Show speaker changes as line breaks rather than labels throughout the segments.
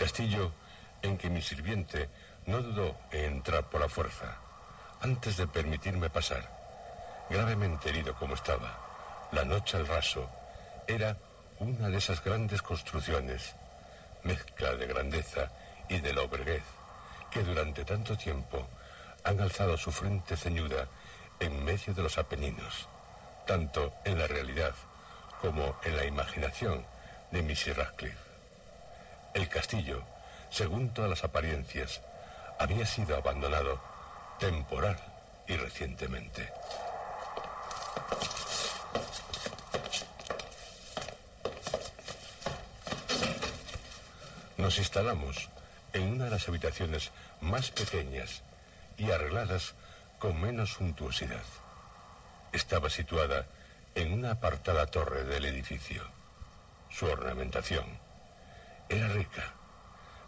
castillo en que mi sirviente no dudó en entrar por la fuerza, antes de permitirme pasar. Gravemente herido como estaba, la noche al raso era una de esas grandes construcciones, mezcla de grandeza y de lobreguez, que durante tanto tiempo han alzado su frente ceñuda en medio de los Apeninos, tanto en la realidad como en la imaginación de Mrs. Radcliffe. El castillo, según todas las apariencias, había sido abandonado temporal y recientemente. Nos instalamos en una de las habitaciones más pequeñas y arregladas con menos suntuosidad. Estaba situada en una apartada torre del edificio. Su ornamentación era rica,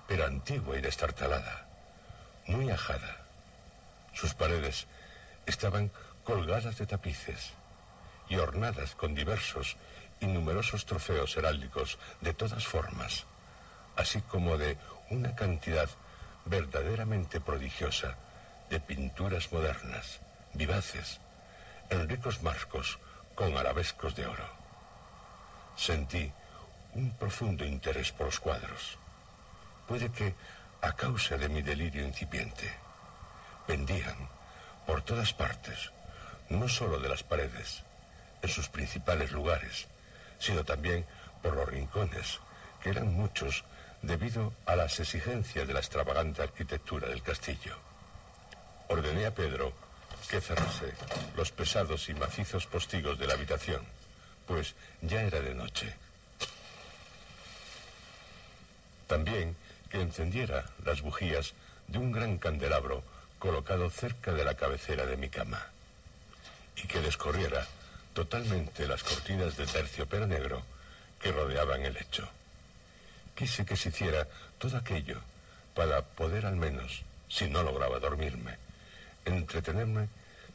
pero antigua y destartalada, muy ajada. Sus paredes estaban colgadas de tapices y ornadas con diversos y numerosos trofeos heráldicos de todas formas, así como de una cantidad verdaderamente prodigiosa de pinturas modernas, vivaces, en ricos marcos con arabescos de oro. Sentí un profundo interés por los cuadros. Puede que a causa de mi delirio incipiente. Pendían por todas partes, no solo de las paredes, en sus principales lugares, sino también por los rincones, que eran muchos debido a las exigencias de la extravagante arquitectura del castillo. Ordené a Pedro que cerrase los pesados y macizos postigos de la habitación, pues ya era de noche. También que encendiera las bujías de un gran candelabro colocado cerca de la cabecera de mi cama, y que descorriera totalmente las cortinas de terciopelo negro que rodeaban el lecho. Quise que se hiciera todo aquello para poder al menos, si no lograba dormirme, entretenerme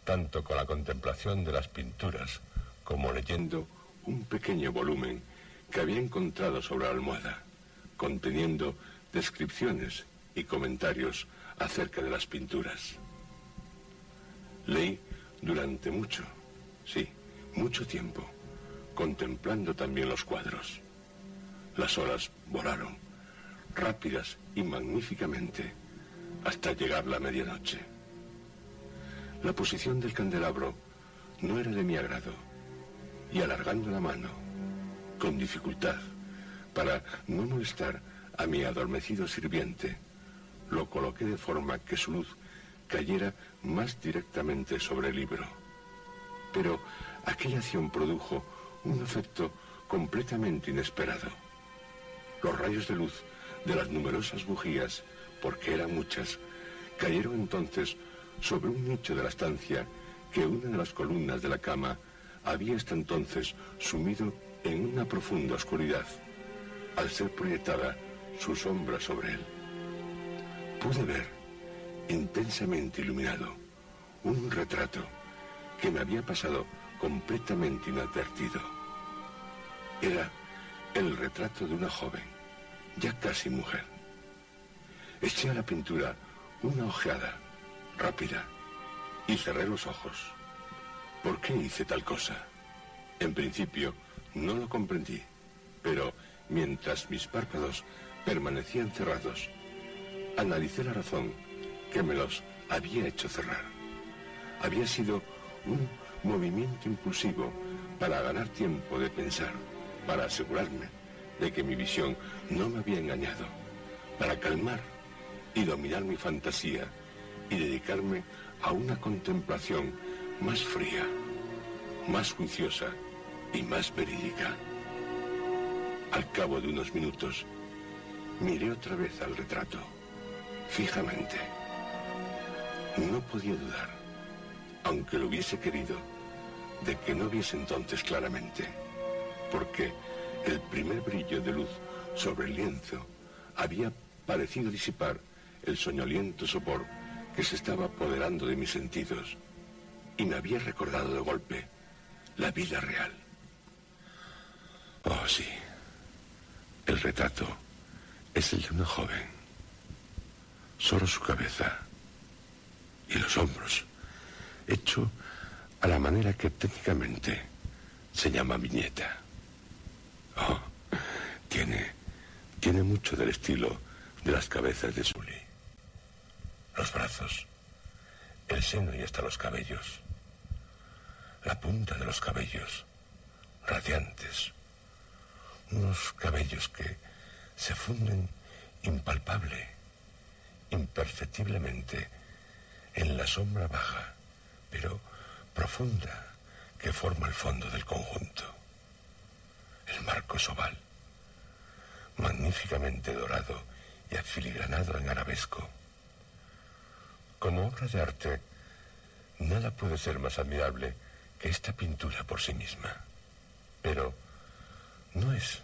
tanto con la contemplación de las pinturas como leyendo un pequeño volumen que había encontrado sobre la almohada, conteniendo descripciones y comentarios acerca de las pinturas. Leí durante mucho tiempo, contemplando también los cuadros. Las horas volaron, rápidas y magníficamente, hasta llegar la medianoche. La posición del candelabro no era de mi agrado, y alargando la mano, con dificultad, para no molestar a mi adormecido sirviente, lo coloqué de forma que su luz cayera más directamente sobre el libro. Pero aquella acción produjo un efecto completamente inesperado. Los rayos de luz de las numerosas bujías, porque eran muchas, cayeron entonces sobre un nicho de la estancia que una de las columnas de la cama había hasta entonces sumido en una profunda oscuridad, al ser proyectada su sombra sobre él. Pude ver, intensamente iluminado, un retrato que me había pasado completamente inadvertido. Era el retrato de una joven, ya casi mujer. Eché a la pintura una ojeada rápida y cerré los ojos. ¿Por qué hice tal cosa? En principio no lo comprendí, pero mientras mis párpados permanecían cerrados, analicé la razón que me los había hecho cerrar. Había sido un movimiento impulsivo para ganar tiempo de pensar, para asegurarme de que mi visión no me había engañado, para calmar y dominar mi fantasía y dedicarme a una contemplación más fría, más juiciosa y más verídica. Al cabo de unos minutos, miré otra vez al retrato, fijamente. No podía dudar, aunque lo hubiese querido, de que no viese entonces claramente, porque el primer brillo de luz sobre el lienzo había parecido disipar el soñoliento sopor que se estaba apoderando de mis sentidos y me había recordado de golpe la vida real. Oh, sí, el retrato es el de una joven. Solo su cabeza y los hombros, hecho a la manera que técnicamente se llama viñeta. Oh, tiene mucho del estilo de las cabezas de Sully. Los brazos, el seno y hasta los cabellos. La punta de los cabellos, radiantes. Unos cabellos que se funden impalpable, imperceptiblemente, en la sombra baja, pero profunda, que forma el fondo del conjunto. El marco es oval, magníficamente dorado y afiligranado en arabesco. Como obra de arte, nada puede ser más admirable que esta pintura por sí misma. Pero no es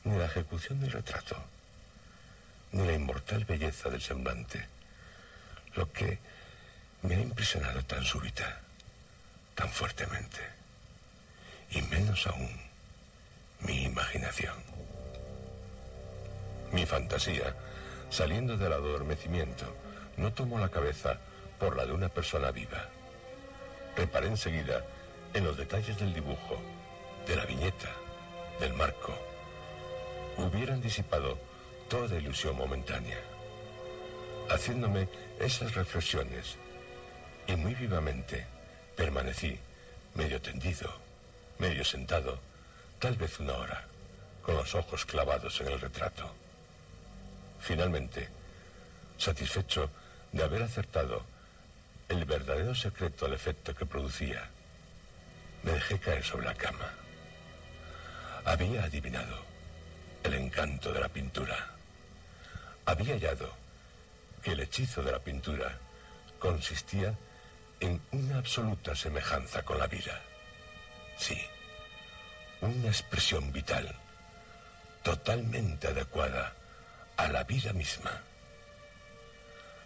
ni la ejecución del retrato, ni la inmortal belleza del semblante, lo que me ha impresionado tan súbita, tan fuertemente, y menos aún mi imaginación. Mi fantasía, saliendo del adormecimiento, no tomó la cabeza por la de una persona viva. Reparé enseguida en los detalles del dibujo, de la viñeta, del marco. Hubieran disipado toda ilusión momentánea, haciéndome esas reflexiones, y muy vivamente permanecí medio tendido, medio sentado, tal vez una hora, con los ojos clavados en el retrato. Finalmente, satisfecho de haber acertado el verdadero secreto al efecto que producía, me dejé caer sobre la cama. Había adivinado el encanto de la pintura. Había hallado que el hechizo de la pintura consistía en una absoluta semejanza con la vida. Sí, una expresión vital, totalmente adecuada a la vida misma.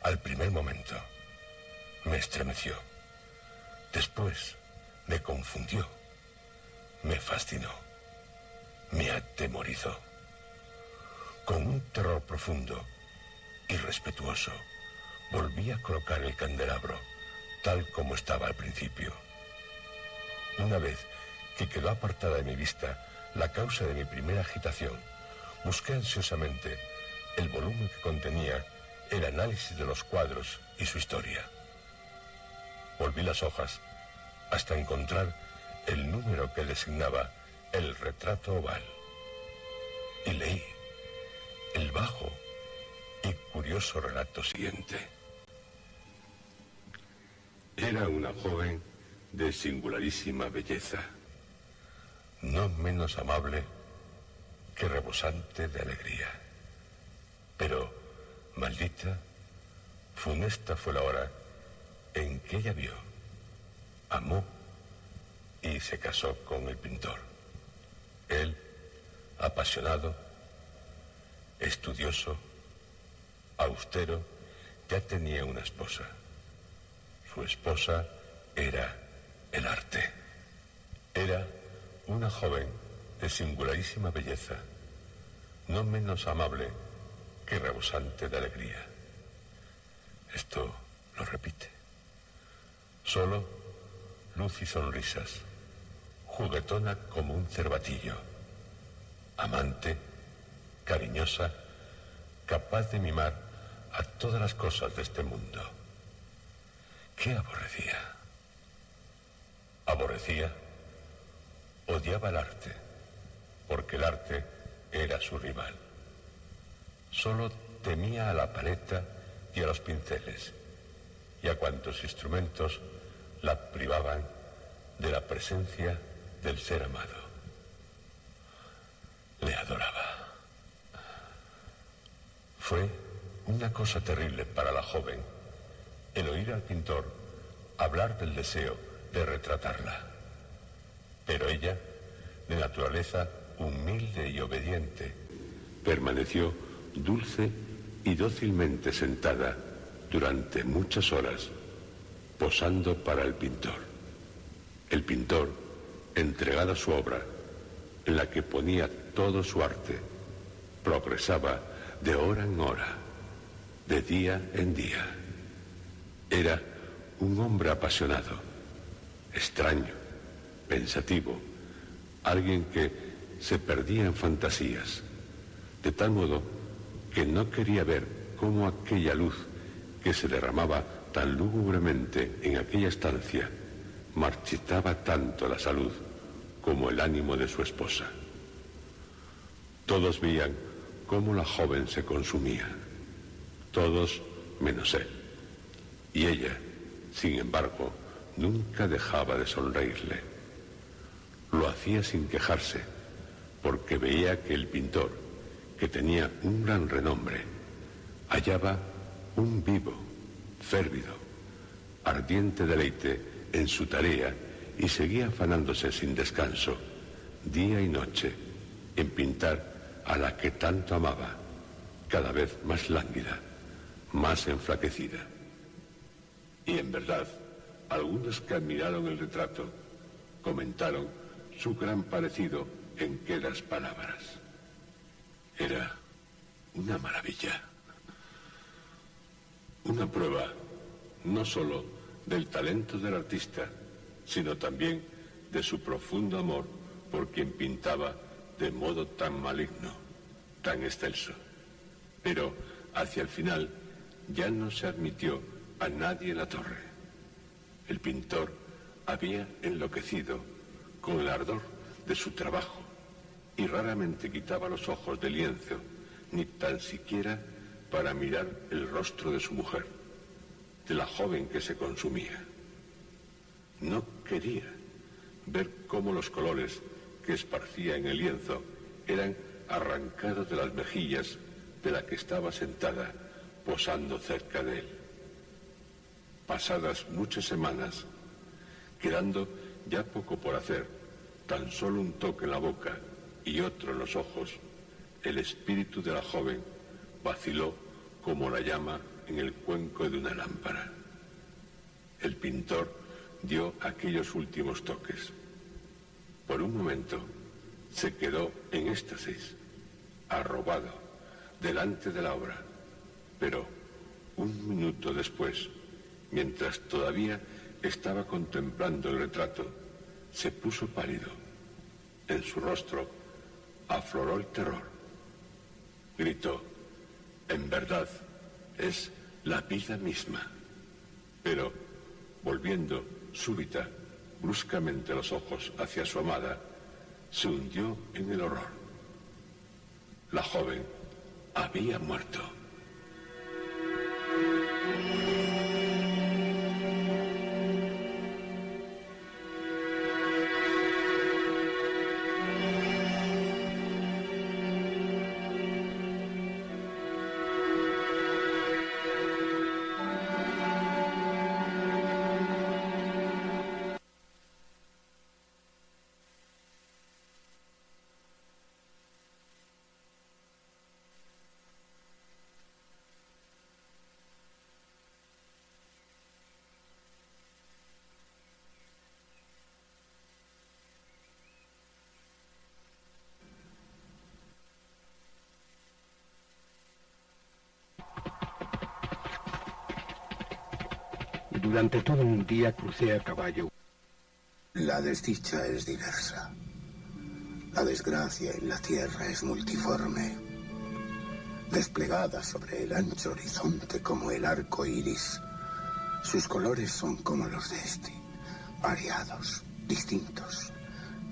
Al primer momento me estremeció, después me confundió, me fascinó, me atemorizó. Con un terror profundo y respetuoso, volví a colocar el candelabro tal como estaba al principio. Una vez que quedó apartada de mi vista la causa de mi primera agitación, busqué ansiosamente el volumen que contenía el análisis de los cuadros y su historia. Volví las hojas hasta encontrar el número que designaba el retrato oval. Y leí el bajo y curioso relato siguiente. Era una joven de singularísima belleza, no menos amable que rebosante de alegría. Pero, maldita, funesta fue la hora en que ella vio, amó y se casó con el pintor. Él, apasionado, estudioso, austero, ya tenía una esposa. Su esposa era el arte. Era una joven de singularísima belleza, no menos amable que rebosante de alegría. Esto lo repite. Solo luz y sonrisas, juguetona como un cervatillo, amante, cariñosa, capaz de mimar a todas las cosas de este mundo. ¿Qué aborrecía? Aborrecía, odiaba el arte, porque el arte era su rival. Solo temía a la paleta y a los pinceles, y a cuantos instrumentos la privaban de la presencia del ser amado. Le adoraba. Fue una cosa terrible para la joven el oír al pintor hablar del deseo de retratarla. Pero ella, de naturaleza humilde y obediente, permaneció dulce y dócilmente sentada durante muchas horas, posando para el pintor. El pintor, entregado a su obra, en la que ponía todo su arte, progresaba de hora en hora, de día en día. Era un hombre apasionado, extraño, pensativo, alguien que se perdía en fantasías, de tal modo que no quería ver cómo aquella luz que se derramaba tan lúgubremente en aquella estancia marchitaba tanto la salud como el ánimo de su esposa. Todos veían cómo la joven se consumía, todos menos él, y ella, sin embargo, nunca dejaba de sonreírle. Lo hacía sin quejarse, porque veía que el pintor, que tenía un gran renombre, hallaba un vivo, férvido, ardiente deleite en su tarea y seguía afanándose sin descanso, día y noche, en pintar a la que tanto amaba, cada vez más lánguida, más enflaquecida. Y en verdad, algunos que admiraron el retrato comentaron su gran parecido en quedas palabras. Era una maravilla. Una prueba no solo del talento del artista, sino también de su profundo amor por quien pintaba de modo tan maligno, tan excelso. Pero hacia el final ya no se admitió a nadie en la torre. El pintor había enloquecido con el ardor de su trabajo y raramente quitaba los ojos del lienzo, ni tan siquiera para mirar el rostro de su mujer, de la joven que se consumía. No quería ver cómo los colores que esparcía en el lienzo eran arrancados de las mejillas de la que estaba sentada, posando cerca de él. Pasadas muchas semanas, quedando ya poco por hacer, tan solo un toque en la boca y otro en los ojos, el espíritu de la joven vaciló como la llama en el cuenco de una lámpara. El pintor dio aquellos últimos toques. Por un momento se quedó en éxtasis, arrobado, delante de la obra, pero un minuto después, mientras todavía estaba contemplando el retrato, se puso pálido. En su rostro afloró el terror. Gritó: «En verdad, es la vida misma». Pero, volviendo súbita, bruscamente los ojos hacia su amada, se hundió en el horror. La joven había muerto.
Durante todo un día crucé a caballo.
La desdicha es diversa. La desgracia en la tierra es multiforme, desplegada sobre el ancho horizonte como el arco iris. Sus colores son como los de este, variados, distintos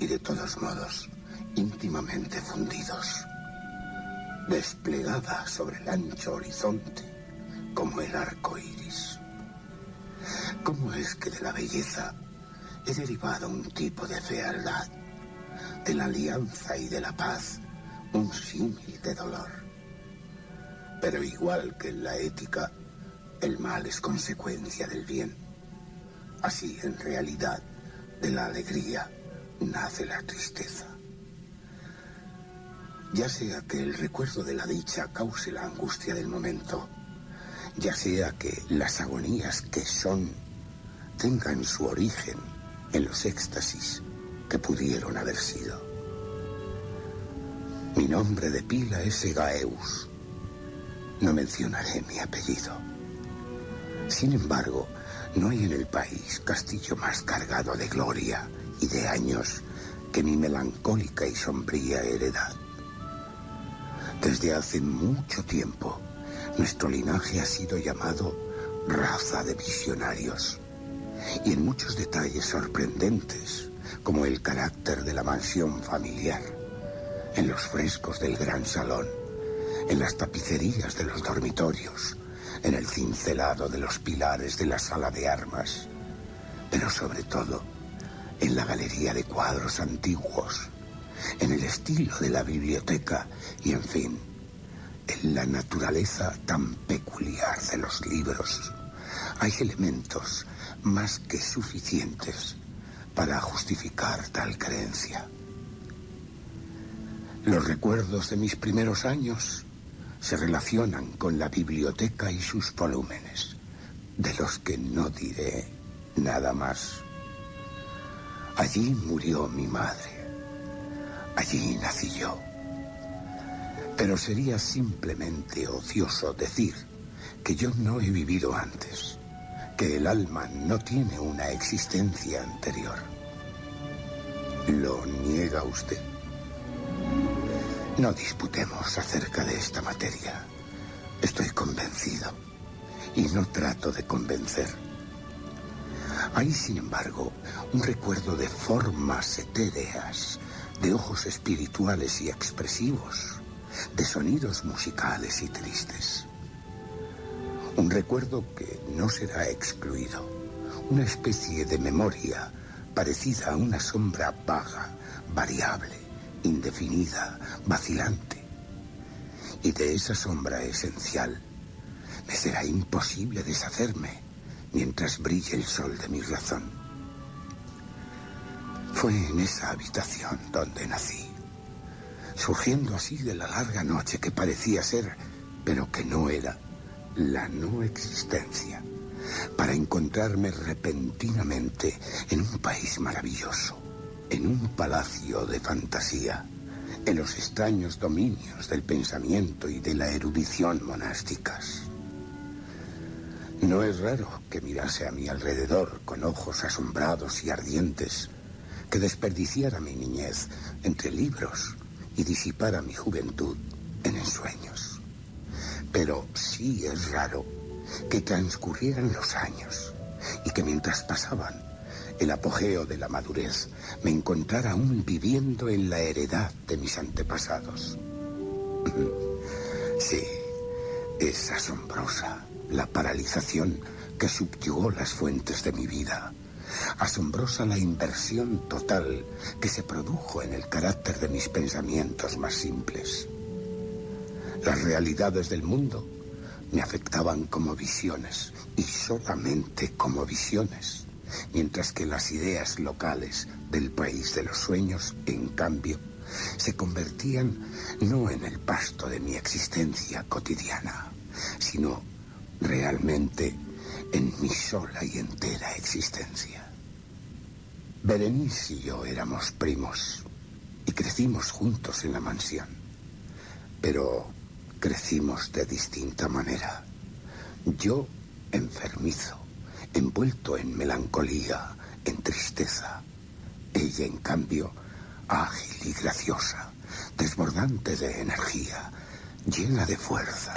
y de todos modos íntimamente fundidos. Desplegada sobre el ancho horizonte como el arco iris. ¿Cómo es que de la belleza he derivado un tipo de fealdad, de la alianza y de la paz un símil de dolor? Pero igual que en la ética, el mal es consecuencia del bien. Así, en realidad, de la alegría nace la tristeza. Ya sea que el recuerdo de la dicha cause la angustia del momento, ya sea que las agonías que son tengan su origen en los éxtasis que pudieron haber sido. Mi nombre de pila es Egaeus, No mencionaré mi apellido. Sin embargo, no hay en el país castillo más cargado de gloria y de años que mi melancólica y sombría heredad. Desde hace mucho tiempo, nuestro linaje ha sido llamado raza de visionarios. Y en muchos detalles sorprendentes, como el carácter de la mansión familiar, en los frescos del gran salón, en las tapicerías de los dormitorios, en el cincelado de los pilares de la sala de armas, pero sobre todo en la galería de cuadros antiguos, en el estilo de la biblioteca y, en fin, en la naturaleza tan peculiar de los libros. Hay elementos más que suficientes para justificar tal creencia. Los recuerdos de mis primeros años se relacionan con la biblioteca y sus volúmenes, de los que no diré nada más. Allí murió mi madre. Allí nací yo. Pero sería simplemente ocioso decir que yo no he vivido antes, que el alma no tiene una existencia anterior. ¿Lo niega usted? No disputemos acerca de esta materia. Estoy convencido y no trato de convencer. Hay, sin embargo, un recuerdo de formas etéreas, de ojos espirituales y expresivos, de sonidos musicales y tristes. Un recuerdo que no será excluido, una especie de memoria parecida a una sombra vaga, variable, indefinida, vacilante. Y de esa sombra esencial me será imposible deshacerme mientras brille el sol de mi razón. Fue en esa habitación donde nací, surgiendo así de la larga noche que parecía ser, pero que no era, la no existencia, para encontrarme repentinamente en un país maravilloso, en un palacio de fantasía, en los extraños dominios del pensamiento y de la erudición monásticas. No es raro que mirase a mi alrededor con ojos asombrados y ardientes, que desperdiciara mi niñez entre libros y disipara mi juventud en ensueños. Pero sí es raro que transcurrieran los años y que mientras pasaban el apogeo de la madurez me encontrara aún viviendo en la heredad de mis antepasados. Sí, es asombrosa la paralización que subyugó las fuentes de mi vida. Asombrosa la inversión total que se produjo en el carácter de mis pensamientos más simples. Las realidades del mundo me afectaban como visiones, y solamente como visiones, mientras que las ideas locales del país de los sueños, en cambio, se convertían no en el pasto de mi existencia cotidiana, sino realmente en mi sola y entera existencia. Berenice y yo éramos primos y crecimos juntos en la mansión, pero crecimos de distinta manera. Yo enfermizo, envuelto en melancolía, en tristeza. Ella, en cambio, ágil y graciosa, desbordante de energía, llena de fuerza.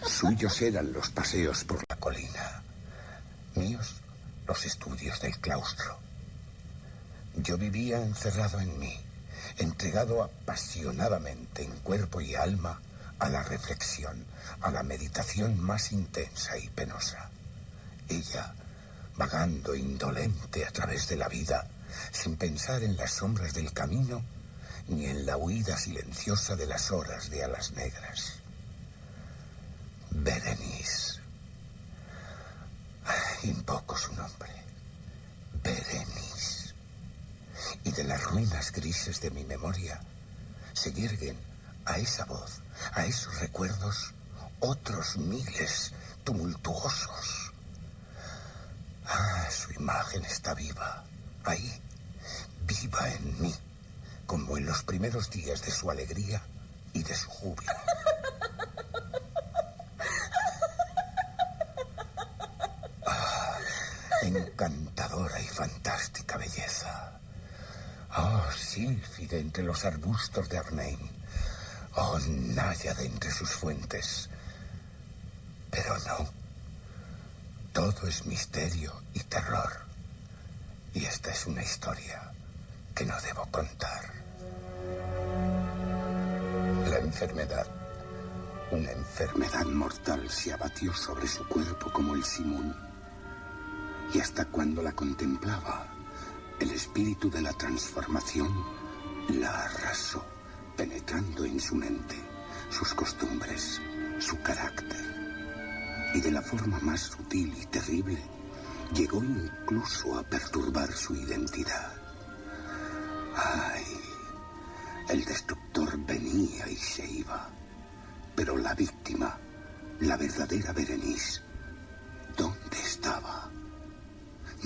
Suyos eran los paseos por la colina, míos los estudios del claustro. Yo vivía encerrado en mí, entregado apasionadamente en cuerpo y alma a la reflexión, a la meditación más intensa y penosa. Ella, vagando indolente a través de la vida, sin pensar en las sombras del camino, ni en la huida silenciosa de las horas de alas negras. Berenice. Invoco su nombre. Berenice. Y de las ruinas grises de mi memoria se yerguen a esa voz, a esos recuerdos, otros miles tumultuosos. Su imagen está viva, ahí, viva en mí, como en los primeros días de su alegría y de su júbilo. Encantadora y fantástica belleza. Oh, sílfide entre los arbustos de Arnhem. Oh, náyade entre sus fuentes. Pero no. Todo es misterio y terror. Y esta es una historia que no debo contar. La enfermedad. Una enfermedad mortal se abatió sobre su cuerpo como el simón. Y hasta cuando la contemplaba, el espíritu de la transformación la arrasó, penetrando en su mente, sus costumbres, su carácter. Y de la forma más sutil y terrible, llegó incluso a perturbar su identidad. ¡Ay! El destructor venía y se iba. Pero la víctima, la verdadera Berenice, ¿dónde estaba?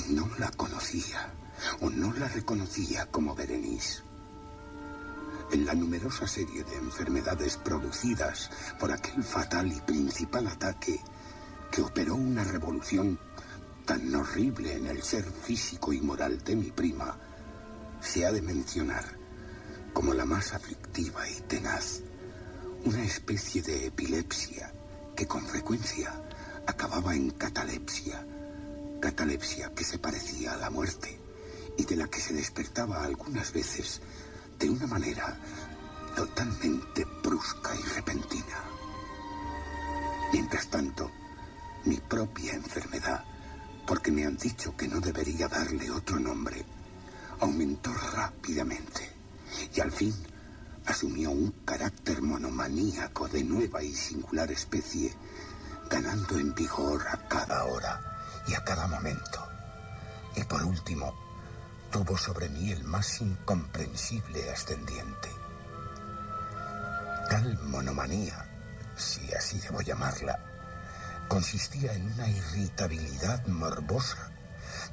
No la conocía, o no la reconocía como Berenice. En la numerosa serie de enfermedades producidas por aquel fatal y principal ataque que operó una revolución tan horrible en el ser físico y moral de mi prima, se ha de mencionar como la más aflictiva y tenaz una especie de epilepsia que con frecuencia acababa en catalepsia. Catalepsia que se parecía a la muerte y de la que se despertaba algunas veces de una manera totalmente brusca y repentina. Mientras tanto, mi propia enfermedad, porque me han dicho que no debería darle otro nombre, aumentó rápidamente y al fin asumió un carácter monomaníaco de nueva y singular especie, ganando en vigor a cada hora y a cada momento. Y por último, tuvo sobre mí el más incomprensible ascendiente. Tal monomanía, si así debo llamarla, consistía en una irritabilidad morbosa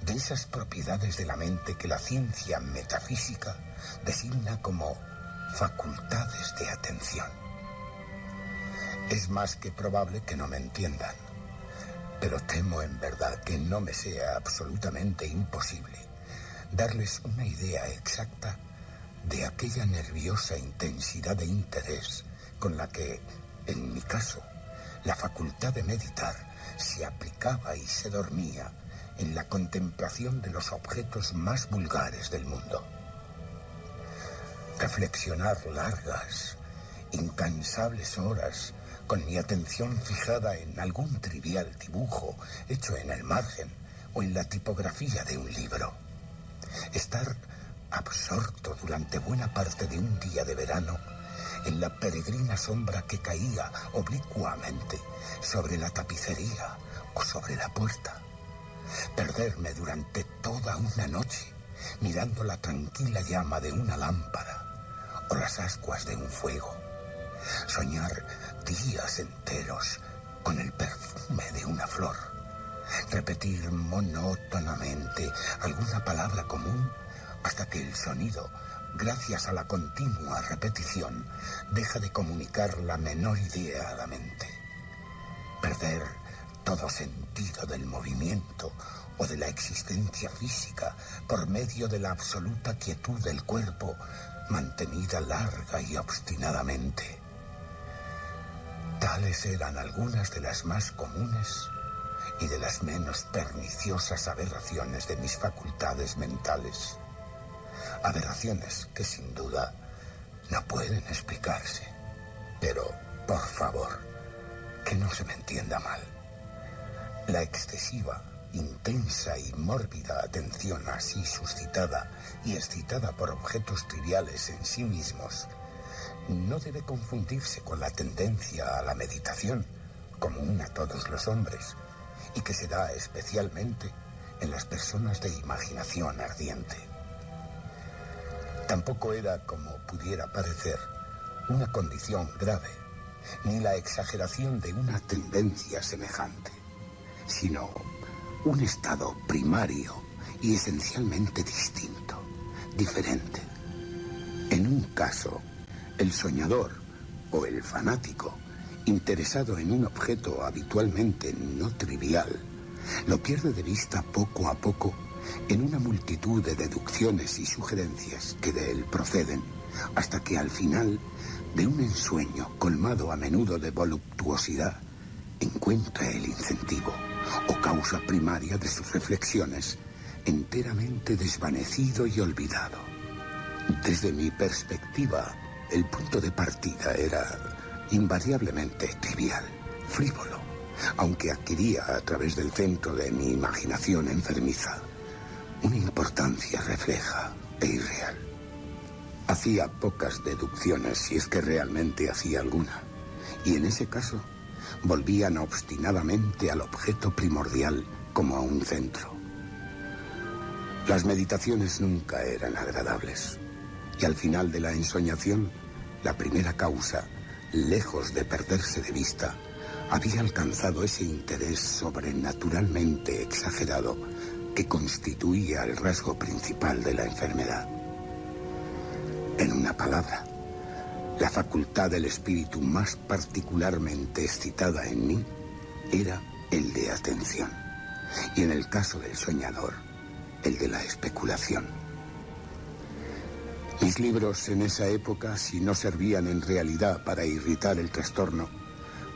de esas propiedades de la mente que la ciencia metafísica designa como facultades de atención. Es más que probable que no me entiendan, pero temo en verdad que no me sea absolutamente imposible darles una idea exacta de aquella nerviosa intensidad de interés con la que, en mi caso, la facultad de meditar se aplicaba y se dormía en la contemplación de los objetos más vulgares del mundo. Reflexionar largas, incansables horas con mi atención fijada en algún trivial dibujo hecho en el margen o en la tipografía de un libro. Estar absorto durante buena parte de un día de verano en la peregrina sombra que caía oblicuamente sobre la tapicería o sobre la puerta. Perderme durante toda una noche mirando la tranquila llama de una lámpara o las ascuas de un fuego. Soñar días enteros con el perfume de una flor. Repetir monótonamente alguna palabra común hasta que el sonido, gracias a la continua repetición, deja de comunicar la menor idea a la mente. Perder todo sentido del movimiento o de la existencia física por medio de la absoluta quietud del cuerpo, mantenida larga y obstinadamente. Tales eran algunas de las más comunes y de las menos perniciosas aberraciones de mis facultades mentales. Aberraciones que sin duda no pueden explicarse. Pero, por favor, que no se me entienda mal. La excesiva, intensa y mórbida atención así suscitada y excitada por objetos triviales en sí mismos no debe confundirse con la tendencia a la meditación, común a todos los hombres, y que se da especialmente en las personas de imaginación ardiente. Tampoco era, como pudiera parecer, una condición grave, ni la exageración de una tendencia semejante, sino un estado primario y esencialmente distinto, diferente. En un caso, el soñador o el fanático, interesado en un objeto habitualmente no trivial, lo pierde de vista poco a poco en una multitud de deducciones y sugerencias que de él proceden, hasta que al final de un ensueño colmado a menudo de voluptuosidad, encuentra el incentivo o causa primaria de sus reflexiones enteramente desvanecido y olvidado. Desde mi perspectiva, el punto de partida era invariablemente trivial, frívolo, aunque adquiría a través del centro de mi imaginación enfermiza una importancia refleja e irreal. Hacía pocas deducciones, si es que realmente hacía alguna, y en ese caso volvían obstinadamente al objeto primordial como a un centro. Las meditaciones nunca eran agradables, y al final de la ensoñación, la primera causa, lejos de perderse de vista, había alcanzado ese interés sobrenaturalmente exagerado que constituía el rasgo principal de la enfermedad. En una palabra, la facultad del espíritu más particularmente excitada en mí era el de atención, y en el caso del soñador, el de la especulación. Mis libros en esa época, si no servían en realidad para irritar el trastorno,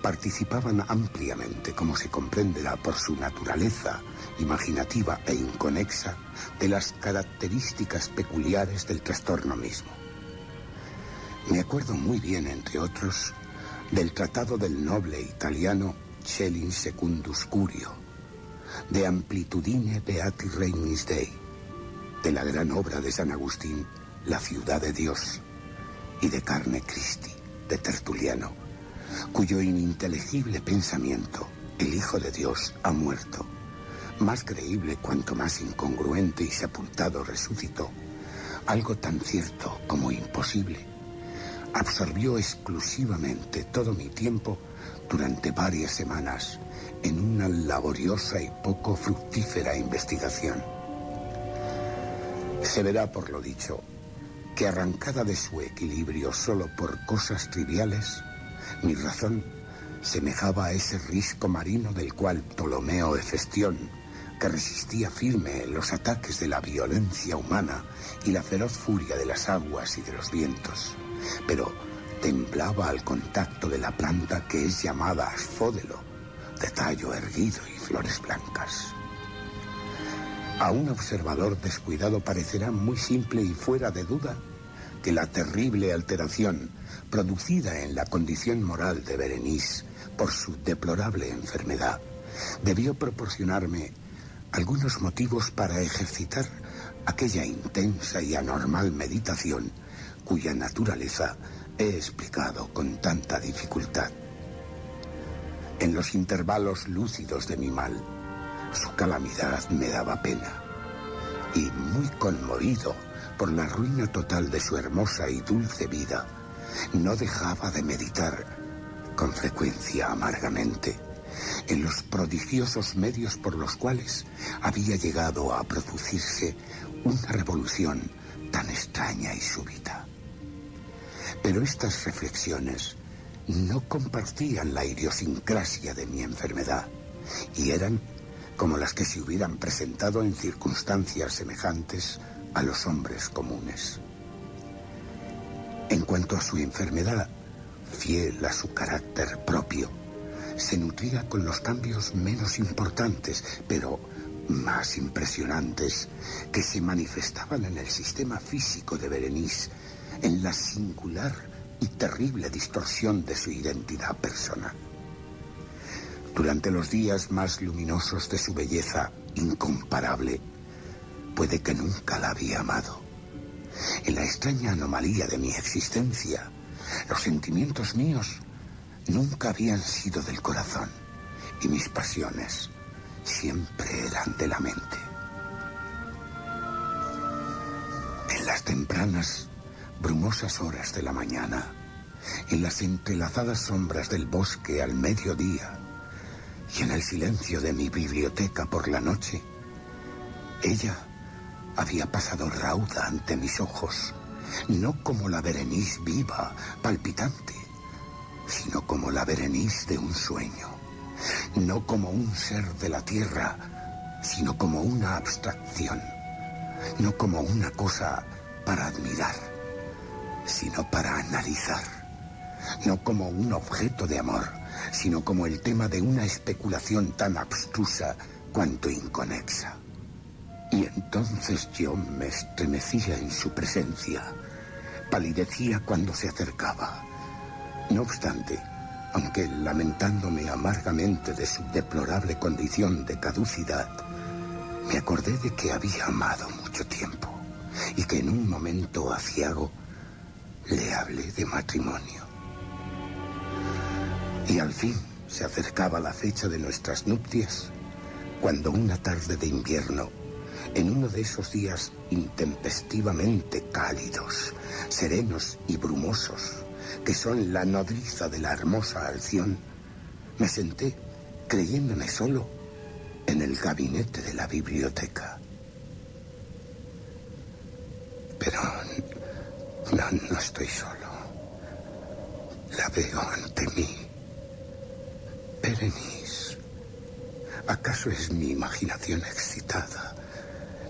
participaban ampliamente, como se comprenderá por su naturaleza imaginativa e inconexa, de las características peculiares del trastorno mismo. Me acuerdo muy bien, entre otros, del tratado del noble italiano Schelling Secundus Curio, de Amplitudine Beati Regnis Dei, de la gran obra de San Agustín, La ciudad de Dios, y de Carne Christi, de Tertuliano, cuyo ininteligible pensamiento, el Hijo de Dios ha muerto, más creíble cuanto más incongruente y sepultado resucitó, algo tan cierto como imposible, absorbió exclusivamente todo mi tiempo durante varias semanas en una laboriosa y poco fructífera investigación. Se verá por lo dicho que, arrancada de su equilibrio solo por cosas triviales, mi razón semejaba a ese risco marino del cual Ptolomeo Hefestión, que resistía firme los ataques de la violencia humana y la feroz furia de las aguas y de los vientos, pero temblaba al contacto de la planta que es llamada asfódelo, de tallo erguido y flores blancas. A un observador descuidado parecerá muy simple y fuera de duda que la terrible alteración producida en la condición moral de Berenice por su deplorable enfermedad debió proporcionarme algunos motivos para ejercitar aquella intensa y anormal meditación cuya naturaleza he explicado con tanta dificultad. En los intervalos lúcidos de mi mal, su calamidad me daba pena, y muy conmovido por la ruina total de su hermosa y dulce vida, no dejaba de meditar, con frecuencia amargamente, en los prodigiosos medios por los cuales había llegado a producirse una revolución tan extraña y súbita. Pero estas reflexiones no compartían la idiosincrasia de mi enfermedad, y eran como las que se hubieran presentado en circunstancias semejantes a los hombres comunes. En cuanto a su enfermedad, fiel a su carácter propio, se nutría con los cambios menos importantes, pero más impresionantes, que se manifestaban en el sistema físico de Berenice, en la singular y terrible distorsión de su identidad personal. Durante los días más luminosos de su belleza incomparable, puede que nunca la había amado. En la extraña anomalía de mi existencia, los sentimientos míos nunca habían sido del corazón, y mis pasiones siempre eran de la mente. En las tempranas, brumosas horas de la mañana, en las entrelazadas sombras del bosque al mediodía, y en el silencio de mi biblioteca por la noche, ella había pasado rauda ante mis ojos no como la Berenice viva, palpitante, sino como la Berenice de un sueño, no como un ser de la tierra, sino como una abstracción, no como una cosa para admirar, sino para analizar, no como un objeto de amor, sino como el tema de una especulación tan abstrusa cuanto inconexa. Y entonces yo me estremecía en su presencia, palidecía cuando se acercaba. No obstante, aunque lamentándome amargamente de su deplorable condición de caducidad, me acordé de que había amado mucho tiempo y que en un momento aciago le hablé de matrimonio. Y al fin se acercaba la fecha de nuestras nupcias, cuando una tarde de invierno, en uno de esos días intempestivamente cálidos, serenos y brumosos, que son la nodriza de la hermosa Alción, me senté, creyéndome solo, en el gabinete de la biblioteca. Pero no estoy solo. La veo ante mí. Berenice. ¿Acaso es mi imaginación excitada,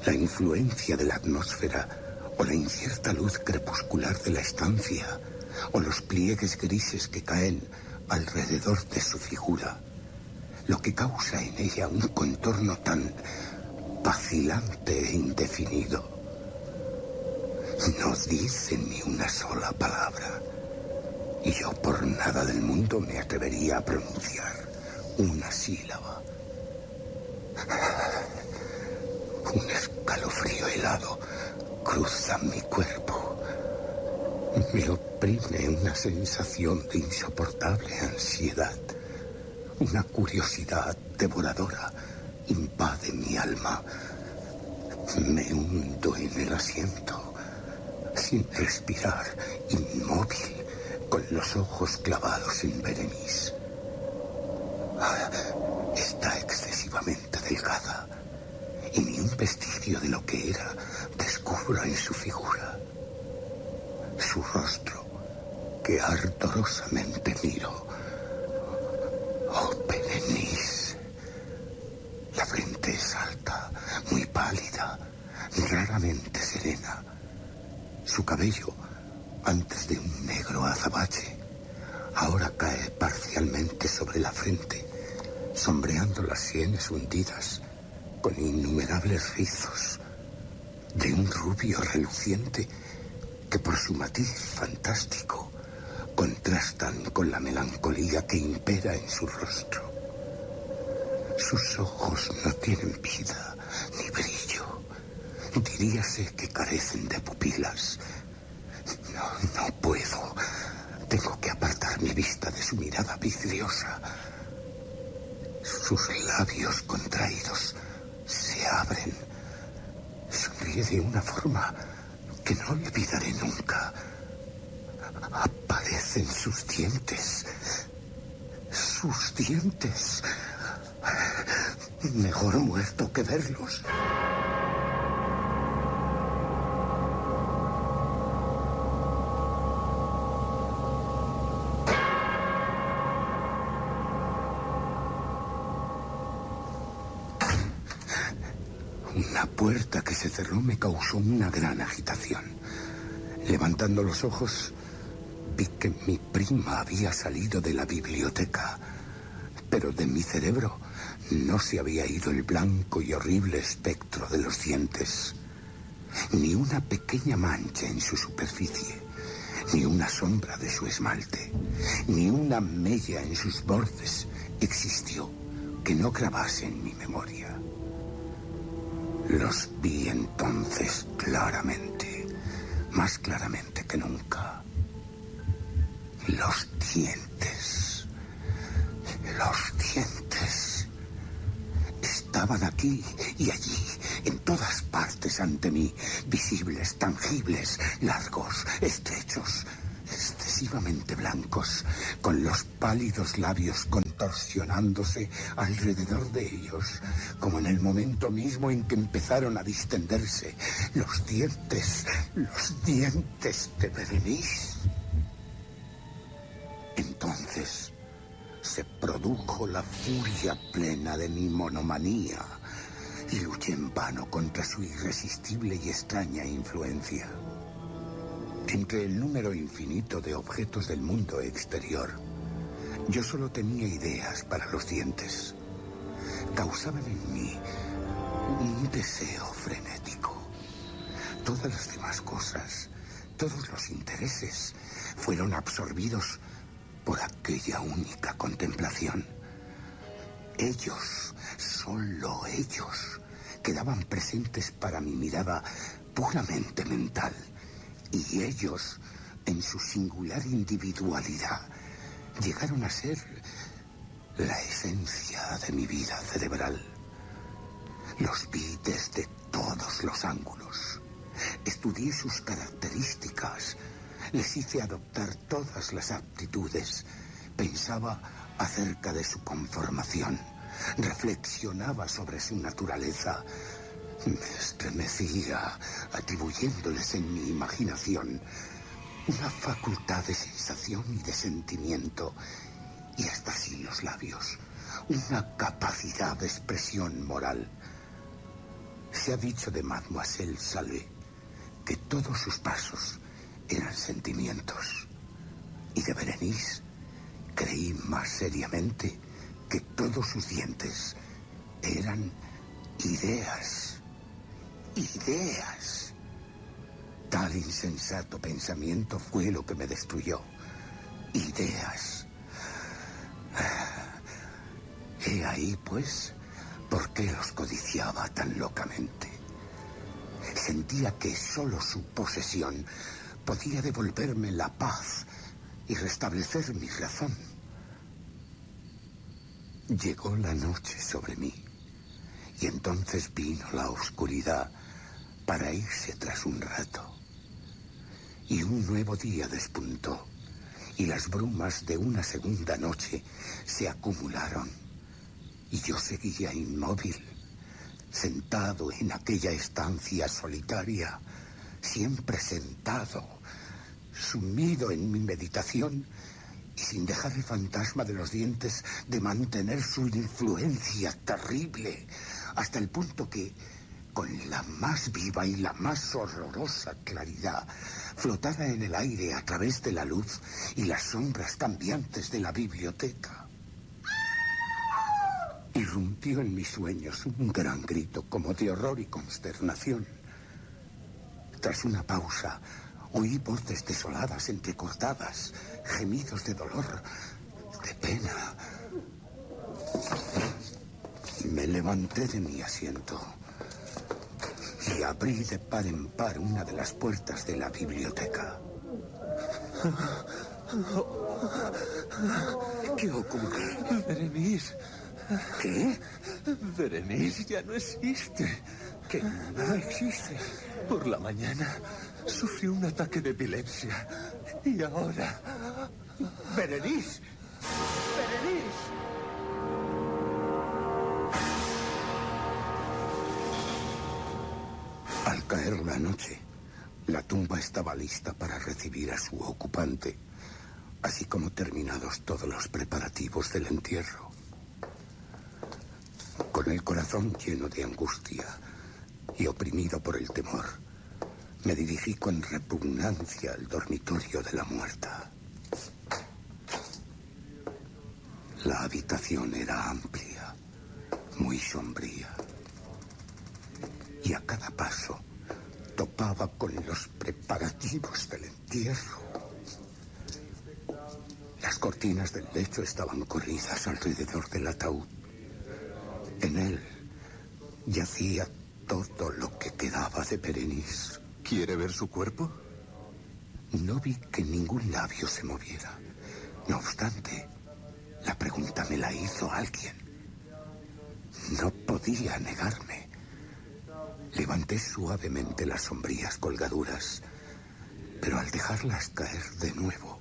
la influencia de la atmósfera o la incierta luz crepuscular de la estancia o los pliegues grises que caen alrededor de su figura, lo que causa en ella un contorno tan vacilante e indefinido? No dice ni una sola palabra, y yo por nada del mundo me atrevería a pronunciar una sílaba. Un escalofrío helado cruza mi cuerpo. Me oprime una sensación de insoportable ansiedad. Una curiosidad devoradora invade mi alma. Me hundo en el asiento, sin respirar, inmóvil, con los ojos clavados en Berenice. Está excesivamente delgada, y ni un vestigio de lo que era descubro en su figura. Su rostro, que ardorosamente miro. Oh, Berenice. La frente es alta, muy pálida, raramente serena. Su cabello, antes de un negro azabache, ahora cae parcialmente sobre la frente, sombreando las sienes hundidas con innumerables rizos, de un rubio reluciente que por su matiz fantástico contrastan con la melancolía que impera en su rostro. Sus ojos no tienen vida ni brillo. Diríase que carecen de pupilas. No puedo. Tengo que apartar mi vista de su mirada vidriosa. Sus labios contraídos se abren. Sonríe de una forma que no olvidaré nunca. Aparecen sus dientes. Sus dientes. Mejor muerto que verlos. Una puerta que se cerró me causó una gran agitación. Levantando los ojos, vi que mi prima había salido de la biblioteca, pero de mi cerebro no se había ido el blanco y horrible espectro de los dientes. Ni una pequeña mancha en su superficie, ni una sombra de su esmalte, ni una mella en sus bordes existió que no grabase en mi memoria. Los vi entonces claramente, más claramente que nunca. Los dientes. Los dientes. Estaban aquí y allí, en todas partes ante mí, visibles, tangibles, largos, estrechos, excesivamente blancos, con los pálidos labios contraídos contorsionándose alrededor de ellos, como en el momento mismo en que empezaron a distenderse los dientes de Berenice. Entonces se produjo la furia plena de mi monomanía y luché en vano contra su irresistible y extraña influencia. Entre el número infinito de objetos del mundo exterior, yo solo tenía ideas para los dientes. Causaban en mí un deseo frenético. Todas las demás cosas, todos los intereses, fueron absorbidos por aquella única contemplación. Ellos, solo ellos, quedaban presentes para mi mirada puramente mental. Y ellos, en su singular individualidad, llegaron a ser la esencia de mi vida cerebral. Los vi desde todos los ángulos. Estudié sus características. Les hice adoptar todas las aptitudes. Pensaba acerca de su conformación. Reflexionaba sobre su naturaleza. Me estremecía, atribuyéndoles en mi imaginación una facultad de sensación y de sentimiento, y hasta sin los labios, una capacidad de expresión moral. Se ha dicho de Mademoiselle Salé que todos sus pasos eran sentimientos, y de Berenice creí más seriamente que todos sus dientes eran ideas. Ideas. Tal insensato pensamiento fue lo que me destruyó. Ideas. He ahí, pues, por qué los codiciaba tan locamente. Sentía que solo su posesión podía devolverme la paz y restablecer mi razón. Llegó la noche sobre mí, y entonces vino la oscuridad para irse tras un rato. Y un nuevo día despuntó, y las brumas de una segunda noche se acumularon. Y yo seguía inmóvil, sentado en aquella estancia solitaria, siempre sentado, sumido en mi meditación y sin dejar el fantasma de los dientes de mantener su influencia terrible, hasta el punto que, con la más viva y la más horrorosa claridad, flotara en el aire a través de la luz y las sombras cambiantes de la biblioteca. Irrumpió en mis sueños un gran grito como de horror y consternación. Tras una pausa, oí voces desoladas, entrecortadas, gemidos de dolor, de pena. Me levanté de mi asiento y abrí de par en par una de las puertas de la biblioteca. ¿Qué ocurre?
Berenice.
¿Qué?
Berenice ya no existe.
¿Que no existe?
Por la mañana sufrió un ataque de epilepsia. Y ahora...
¡Berenice! ¡Berenice! Al caer la noche, la tumba estaba lista para recibir a su ocupante, así como terminados todos los preparativos del entierro. Con el corazón lleno de angustia y oprimido por el temor, me dirigí con repugnancia al dormitorio de la muerta. La habitación era amplia, muy sombría, y a cada paso topaba con los preparativos del entierro. Las cortinas del lecho estaban corridas alrededor del ataúd. En él yacía todo lo que quedaba de Berenice.
¿Quiere ver su cuerpo?
No vi que ningún labio se moviera. No obstante, la pregunta me la hizo alguien. No podía negarme. Levanté suavemente las sombrías colgaduras, pero al dejarlas caer de nuevo,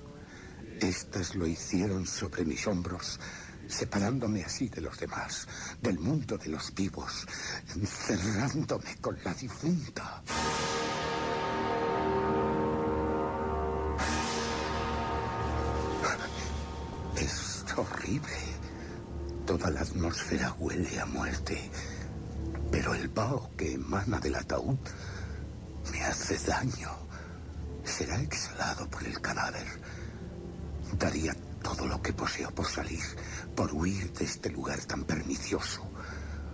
estas lo hicieron sobre mis hombros separándome así de los demás, del mundo de los vivos, encerrándome con la difunta. Es horrible. Toda la atmósfera huele a muerte, pero el vaho que emana del ataúd me hace daño. Será exhalado por el cadáver. Daría todo lo que poseo por salir, por huir de este lugar tan pernicioso,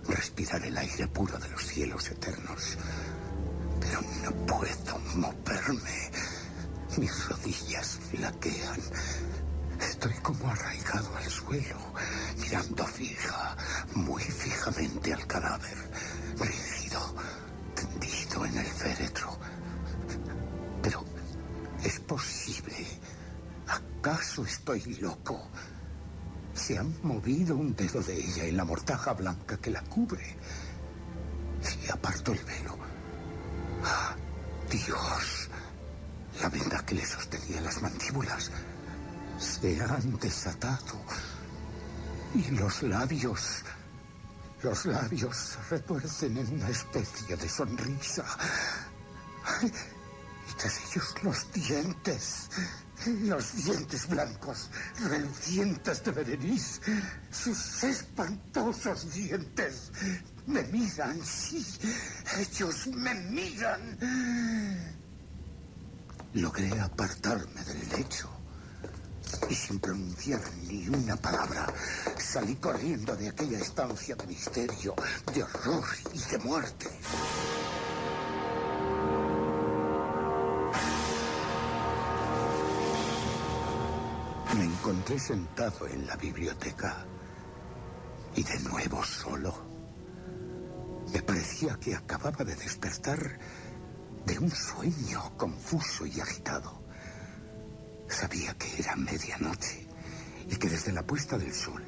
respirar el aire puro de los cielos eternos. Pero no puedo moverme. Mis rodillas flaquean. Estoy como arraigado al suelo, mirando muy fijamente al cadáver, rígido, tendido en el féretro. Pero es posible. ¿Acaso estoy loco? Se ha movido un dedo de ella en la mortaja blanca que la cubre. Se apartó el velo. ¡Ah, Dios! La venda que le sostenía las mandíbulas se han desatado. Y los labios se retuercen en una especie de sonrisa. Y tras ellos los dientes blancos, relucientes de Berenice, sus espantosos dientes. Me miran, sí, ellos me miran. Logré apartarme del lecho y sin pronunciar ni una palabra salí corriendo de aquella estancia de misterio, de horror y de muerte. Me encontré sentado en la biblioteca y de nuevo solo. Me parecía que acababa de despertar de un sueño confuso y agitado. Sabía que era medianoche y que desde la puesta del sol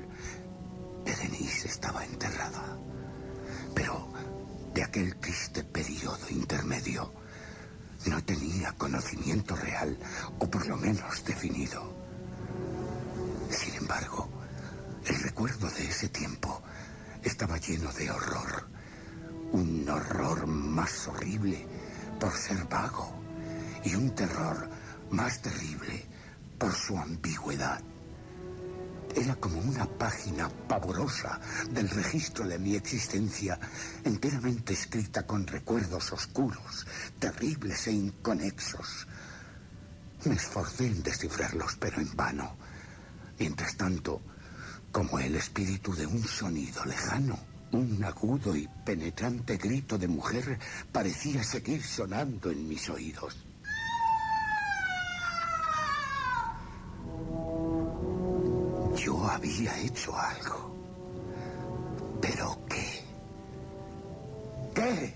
Berenice estaba enterrada. Pero de aquel triste periodo intermedio no tenía conocimiento real, o por lo menos definido. Sin embargo, el recuerdo de ese tiempo estaba lleno de horror. Un horror más horrible por ser vago y un terror más terrible por su ambigüedad. Era como una página pavorosa del registro de mi existencia, enteramente escrita con recuerdos oscuros, terribles e inconexos. Me esforcé en descifrarlos, pero en vano. Mientras tanto, como el espíritu de un sonido lejano, un agudo y penetrante grito de mujer parecía seguir sonando en mis oídos. Yo había hecho algo. ¿Pero qué? ¿Qué?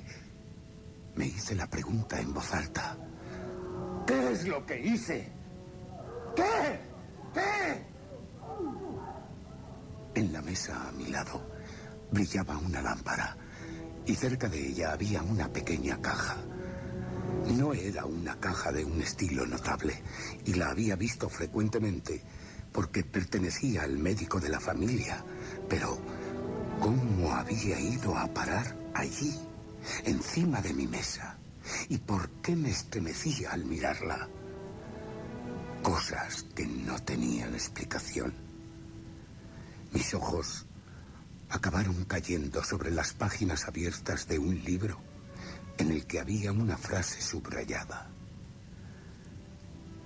Me hice la pregunta en voz alta. ¿Qué es lo que hice? ¿Qué? ¿Qué? En la mesa a mi lado brillaba una lámpara y cerca de ella había una pequeña caja. No era una caja de un estilo notable y la había visto frecuentemente porque pertenecía al médico de la familia. Pero ¿cómo había ido a parar allí, encima de mi mesa? ¿Y por qué me estremecía al mirarla? Cosas que no tenían explicación. Mis ojos acabaron cayendo sobre las páginas abiertas de un libro en el que había una frase subrayada.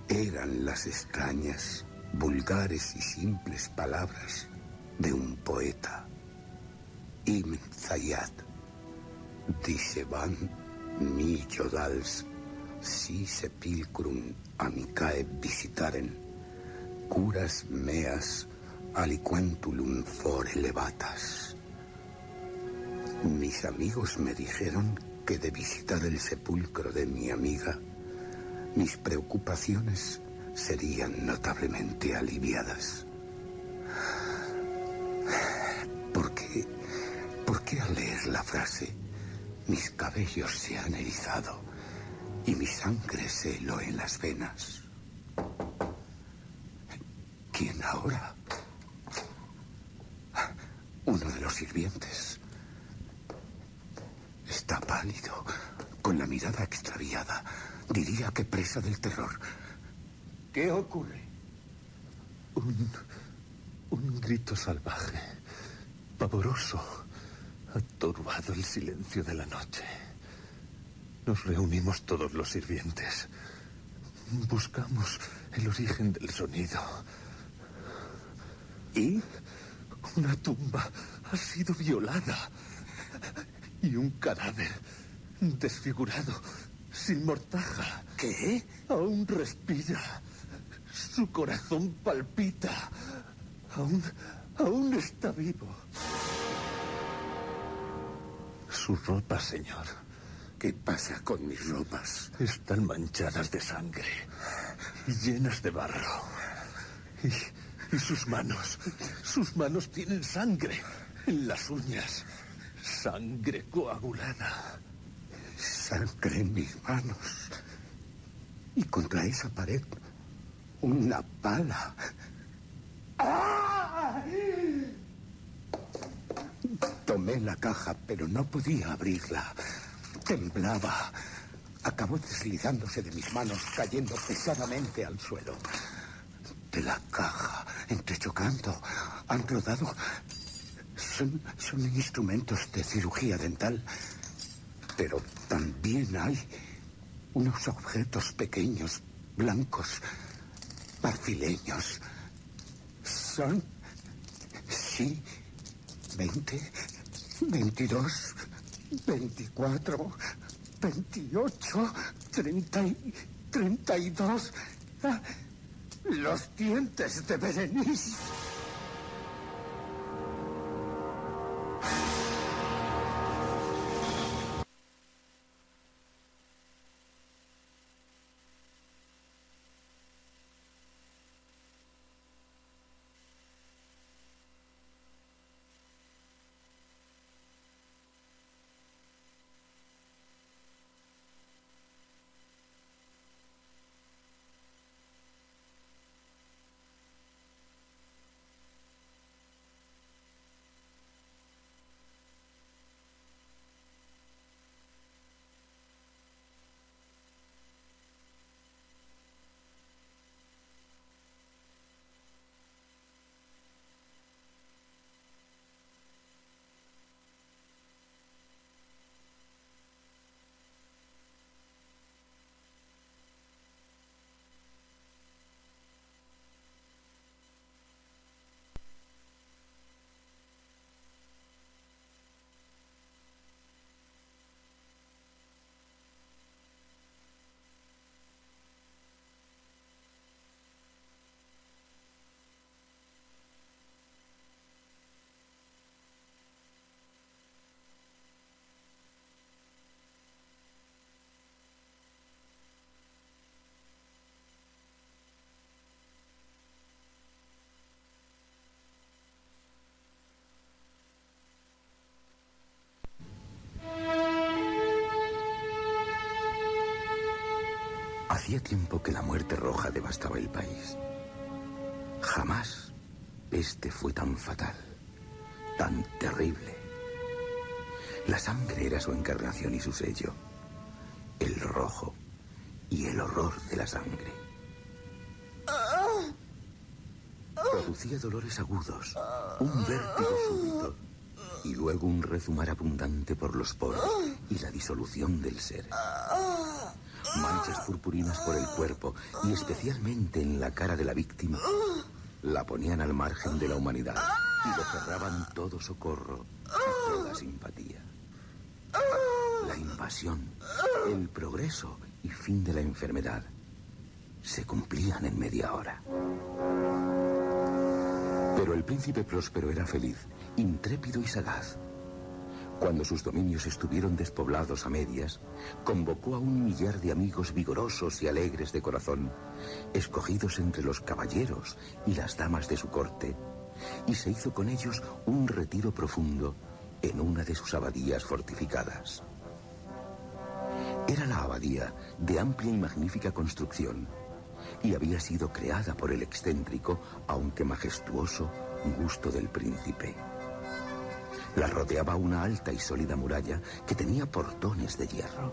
Eran las extrañas, vulgares y simples palabras de un poeta. Ibn Zayat dicebant millodals si sepulcrum amicae visitaren, curas meas aliquantulum fore levatas. Mis amigos me dijeron que de visitar el sepulcro de mi amiga, mis preocupaciones serían notablemente aliviadas. ¿Por qué al leer la frase mis cabellos se han erizado y mi sangre se heló en las venas? ¿Quién ahora? sirvientes. Está pálido, con la mirada extraviada. Diría que presa del terror. ¿Qué ocurre?
Un grito salvaje, pavoroso, ha turbado el silencio de la noche. Nos reunimos todos los sirvientes. Buscamos el origen del sonido.
¿Y?
Una tumba ha sido violada. Y un cadáver desfigurado, sin mortaja.
¿Qué?
Aún respira. Su corazón palpita. Aún está vivo. Sus ropas, señor.
¿Qué pasa con mis ropas?
Están manchadas de sangre y llenas de barro. Y sus manos tienen sangre en las uñas. Sangre coagulada.
Sangre en mis manos. Y contra esa pared, una pala. ¡Ah! Tomé la caja, pero no podía abrirla. Temblaba. Acabó deslizándose de mis manos, cayendo pesadamente al suelo. De la caja, entrechocando, han rodado. Son instrumentos de cirugía dental. Pero también hay unos objetos pequeños, blancos, marfileños. Son, sí, 20, 22, 24, 28, 30 y 32. Ah, los dientes de Berenice.
Hacía tiempo que la muerte roja devastaba el país. Jamás peste fue tan fatal, tan terrible. La sangre era su encarnación y su sello. El rojo y el horror de la sangre. Producía dolores agudos, un vértigo súbito y luego un rezumar abundante por los poros y la disolución del ser. Manchas purpurinas por el cuerpo y especialmente en la cara de la víctima la ponían al margen de la humanidad y lo cerraban todo socorro y toda simpatía. La invasión, el progreso y fin de la enfermedad se cumplían en media hora. Pero el príncipe próspero era feliz, intrépido y sagaz. Cuando sus dominios estuvieron despoblados a medias, convocó a 1 millar de amigos vigorosos y alegres de corazón, escogidos entre los caballeros y las damas de su corte, y se hizo con ellos un retiro profundo en una de sus abadías fortificadas. Era la abadía de amplia y magnífica construcción, y había sido creada por el excéntrico, aunque majestuoso, gusto del príncipe. La rodeaba una alta y sólida muralla que tenía portones de hierro.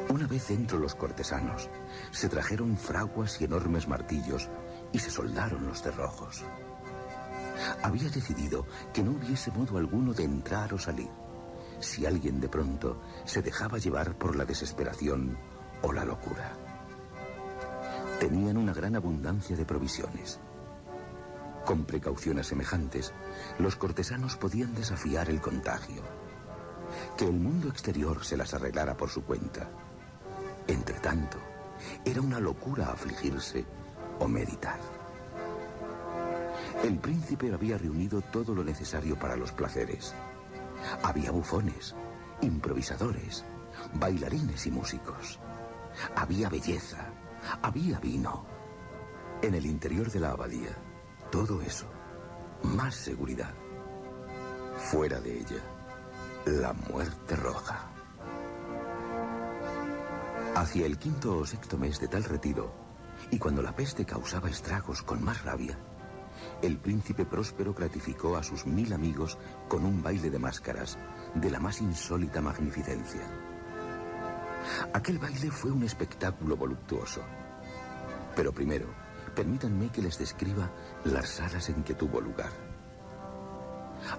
Una vez dentro los cortesanos, se trajeron fraguas y enormes martillos y se soldaron los cerrojos. Había decidido que no hubiese modo alguno de entrar o salir, si alguien de pronto se dejaba llevar por la desesperación o la locura. Tenían una gran abundancia de provisiones. Con precauciones semejantes, los cortesanos podían desafiar el contagio. Que el mundo exterior se las arreglara por su cuenta. Entretanto, era una locura afligirse o meditar. El príncipe había reunido todo lo necesario para los placeres. Había bufones, improvisadores, bailarines y músicos. Había belleza, había vino. En el interior de la abadía, todo eso, más seguridad. Fuera de ella, la muerte roja. Hacia el 5º o 6º mes de tal retiro, y cuando la peste causaba estragos con más rabia, el príncipe Próspero gratificó a sus 1000 amigos con un baile de máscaras de la más insólita magnificencia. Aquel baile fue un espectáculo voluptuoso. Pero primero, permítanme que les describa las salas en que tuvo lugar.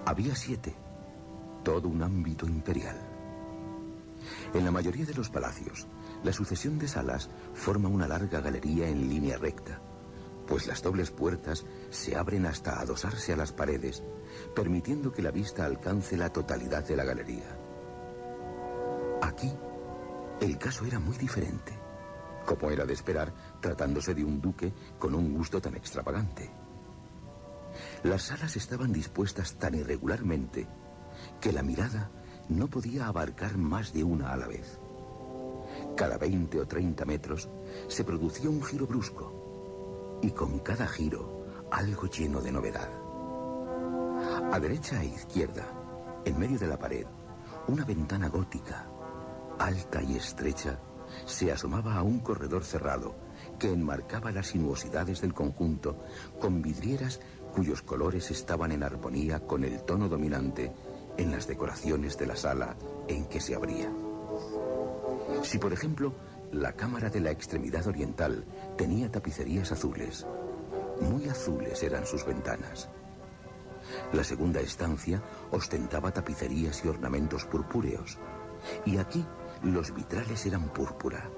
Había 7, todo un ámbito imperial. En la mayoría de los palacios, la sucesión de salas forma una larga galería en línea recta, pues las dobles puertas se abren hasta adosarse a las paredes, permitiendo que la vista alcance la totalidad de la galería. Aquí, el caso era muy diferente, como era de esperar, tratándose de un duque con un gusto tan extravagante. Las salas estaban dispuestas tan irregularmente que la mirada no podía abarcar más de una a la vez. Cada 20 o 30 metros se producía un giro brusco, y con cada giro algo lleno de novedad. A derecha e izquierda, en medio de la pared, una ventana gótica, alta y estrecha, se asomaba a un corredor cerrado que enmarcaba las sinuosidades del conjunto con vidrieras cuyos colores estaban en armonía con el tono dominante en las decoraciones de la sala en que se abría. Si, por ejemplo, la cámara de la extremidad oriental tenía tapicerías azules, muy azules eran sus ventanas. La segunda estancia ostentaba tapicerías y ornamentos purpúreos, y aquí los vitrales eran púrpura.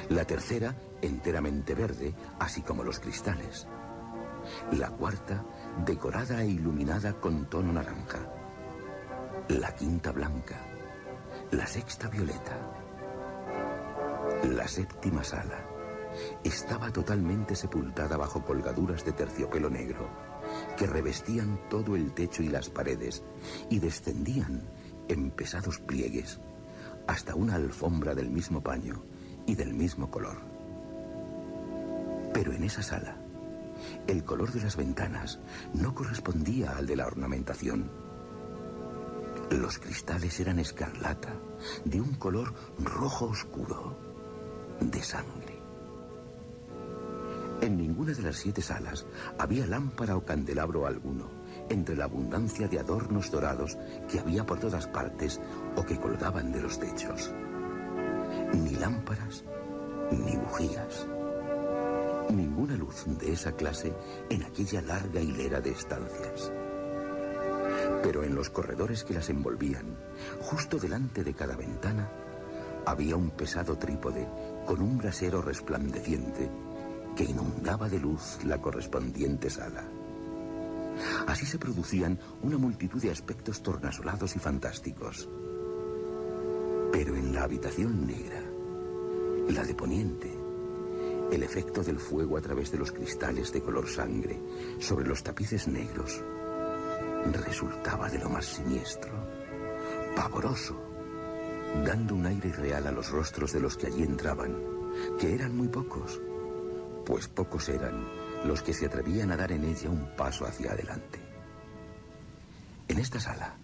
La tercera, enteramente verde, así como los cristales. La cuarta, decorada e iluminada con tono naranja. La quinta, blanca. La sexta, violeta. La séptima sala estaba totalmente sepultada bajo colgaduras de terciopelo negro que revestían todo el techo y las paredes y descendían en pesados pliegues hasta una alfombra del mismo paño y del mismo color. Pero en esa sala, el color de las ventanas no correspondía al de la ornamentación. Los cristales eran escarlata, de un color rojo oscuro, de sangre. En ninguna de las 7 salas había lámpara o candelabro alguno, entre la abundancia de adornos dorados que había por todas partes o que colgaban de los techos. Ni lámparas, ni bujías. Ninguna luz de esa clase en aquella larga hilera de estancias. Pero en los corredores que las envolvían, justo delante de cada ventana, había un pesado trípode con un brasero resplandeciente que inundaba de luz la correspondiente sala. Así se producían una multitud de aspectos tornasolados y fantásticos. Pero en la habitación negra, la de poniente, el efecto del fuego a través de los cristales de color sangre sobre los tapices negros resultaba de lo más siniestro, pavoroso, dando un aire irreal a los rostros de los que allí entraban, que eran muy pocos, pues pocos eran los que se atrevían a dar en ella un paso hacia adelante. En esta sala,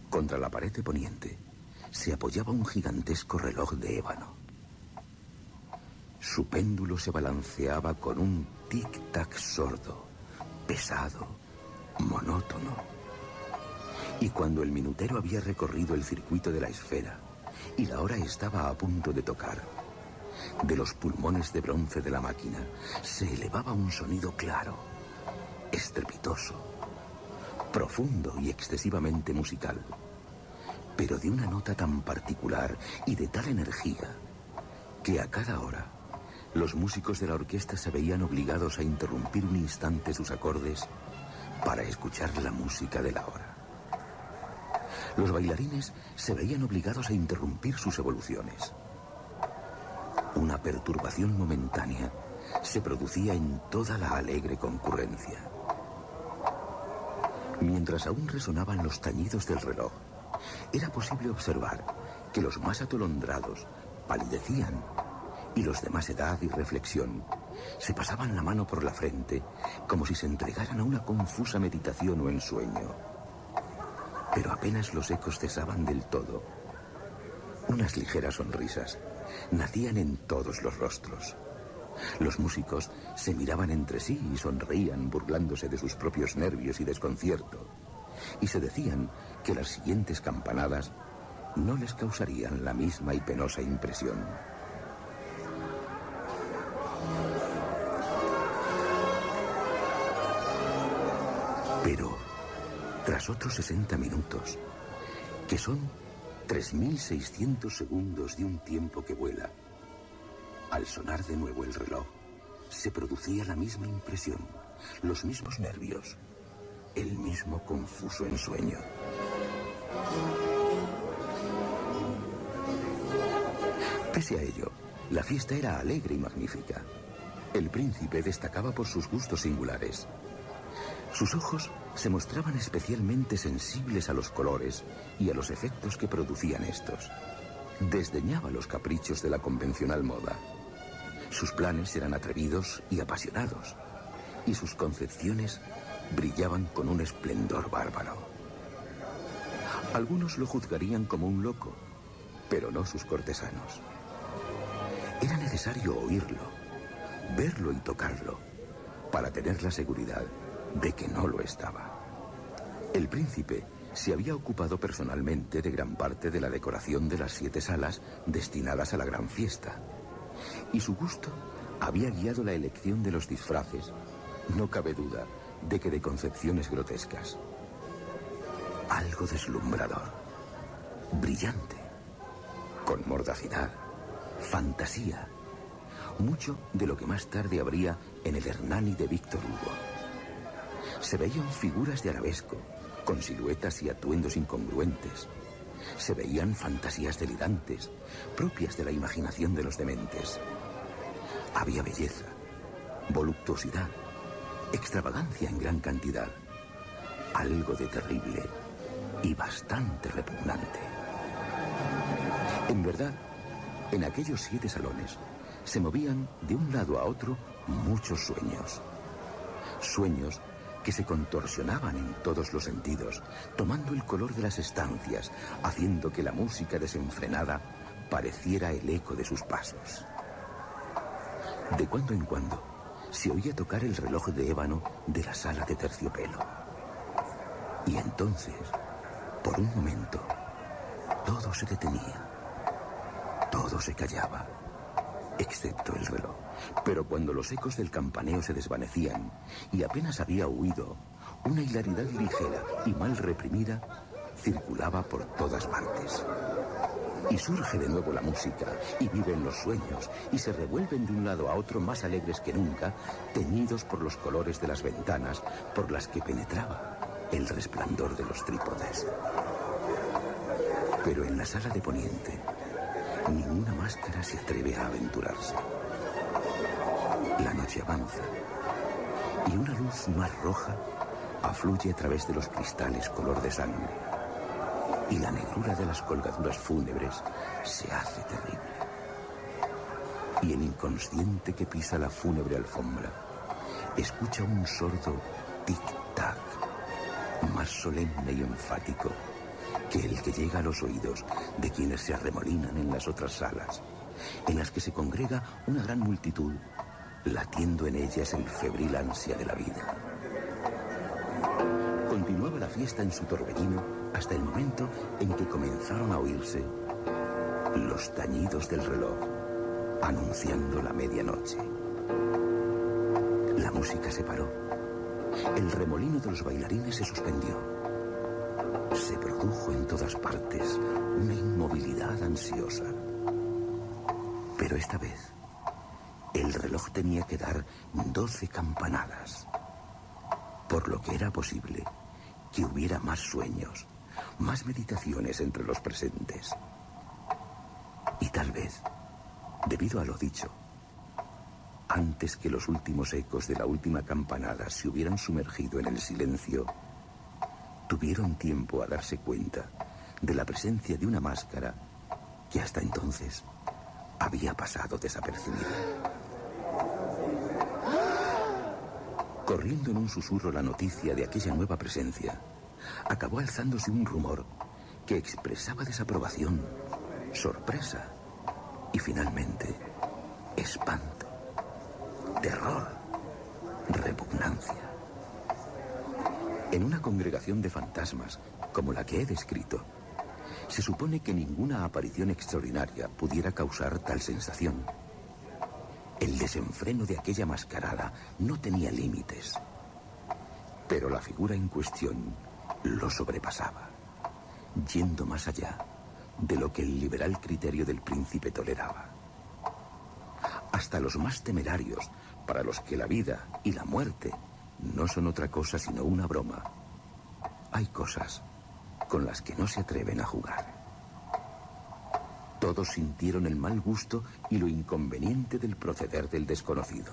contra la pared de poniente, se apoyaba un gigantesco reloj de ébano. Su péndulo se balanceaba con un tic-tac sordo, pesado, monótono, Y cuando el minutero había recorrido el circuito de la esfera y la hora estaba a punto de tocar, de los pulmones de bronce de la máquina se elevaba un sonido claro, estrepitoso, profundo y excesivamente musical, pero de una nota tan particular y de tal energía que a cada hora los músicos de la orquesta se veían obligados a interrumpir un instante sus acordes para escuchar la música de la hora. Los bailarines se veían obligados a interrumpir sus evoluciones. Una perturbación momentánea se producía en toda la alegre concurrencia. Mientras aún resonaban los tañidos del reloj, era posible observar que los más atolondrados palidecían y los de más edad y reflexión se pasaban la mano por la frente como si se entregaran a una confusa meditación o ensueño. Pero apenas los ecos cesaban del todo, unas ligeras sonrisas nacían en todos los rostros. Los músicos se miraban entre sí y sonreían burlándose de sus propios nervios y desconcierto, y se decían que las siguientes campanadas no les causarían la misma y penosa impresión. Pero, tras otros 60 minutos, que son 3.600 segundos de un tiempo que vuela, al sonar de nuevo el reloj, se producía la misma impresión, los mismos nervios, el mismo confuso ensueño. Pese a ello, la fiesta era alegre y magnífica. El príncipe destacaba por sus gustos singulares. Sus ojos se mostraban especialmente sensibles a los colores y a los efectos que producían estos. Desdeñaba los caprichos de la convencional moda. Sus planes eran atrevidos y apasionados, y sus concepciones brillaban con un esplendor bárbaro. Algunos lo juzgarían como un loco, pero no sus cortesanos. Era necesario oírlo, verlo y tocarlo, para tener la seguridad de que no lo estaba. El príncipe se había ocupado personalmente de gran parte de la decoración de las 7 salas destinadas a la gran fiesta, y su gusto había guiado la elección de los disfraces, no cabe duda de que de concepciones grotescas. Algo deslumbrador, brillante, con mordacidad, fantasía, mucho de lo que más tarde habría en el Hernani de Víctor Hugo. Se veían figuras de arabesco, con siluetas y atuendos incongruentes. Se veían fantasías delirantes, propias de la imaginación de los dementes. Había belleza, voluptuosidad, extravagancia en gran cantidad, algo de terrible y bastante repugnante. En verdad, en aquellos 7 salones se movían de un lado a otro muchos sueños. Sueños que se contorsionaban en todos los sentidos, tomando el color de las estancias, haciendo que la música desenfrenada pareciera el eco de sus pasos. De cuando en cuando se oía tocar el reloj de ébano de la sala de terciopelo. Y entonces, por un momento, todo se detenía, todo se callaba, excepto el reloj. Pero cuando los ecos del campaneo se desvanecían y apenas había huido, una hilaridad ligera y mal reprimida circulaba por todas partes. Y surge de nuevo la música, y viven los sueños, y se revuelven de un lado a otro más alegres que nunca, teñidos por los colores de las ventanas por las que penetraba el resplandor de los trípodes. Pero en la sala de poniente, ninguna máscara se atreve a aventurarse. La noche avanza, y una luz más roja afluye a través de los cristales color de sangre, y la negrura de las colgaduras fúnebres se hace terrible. Y el inconsciente que pisa la fúnebre alfombra escucha un sordo tic-tac, más solemne y enfático que el que llega a los oídos de quienes se arremolinan en las otras salas, en las que se congrega una gran multitud, latiendo en ellas el febril ansia de la vida. Continuaba la fiesta en su torbellino hasta el momento en que comenzaron a oírse los tañidos del reloj, anunciando la medianoche. La música se paró. El remolino de los bailarines se suspendió. Se produjo en todas partes una inmovilidad ansiosa. Pero esta vez, el reloj tenía que dar 12 campanadas, por lo que era posible que hubiera más sueños, más meditaciones entre los presentes. Y tal vez, debido a lo dicho, antes que los últimos ecos de la última campanada se hubieran sumergido en el silencio, tuvieron tiempo a darse cuenta de la presencia de una máscara que hasta entonces había pasado desapercibida. Corriendo en un susurro la noticia de aquella nueva presencia, acabó alzándose un rumor que expresaba desaprobación, sorpresa y finalmente espanto, terror, repugnancia. En una congregación de fantasmas como la que he descrito, se supone que ninguna aparición extraordinaria pudiera causar tal sensación. El desenfreno de aquella mascarada no tenía límites, pero la figura en cuestión lo sobrepasaba, yendo más allá de lo que el liberal criterio del príncipe toleraba. Hasta los más temerarios, para los que la vida y la muerte no son otra cosa sino una broma, hay cosas con las que no se atreven a jugar. Todos sintieron el mal gusto y lo inconveniente del proceder del desconocido.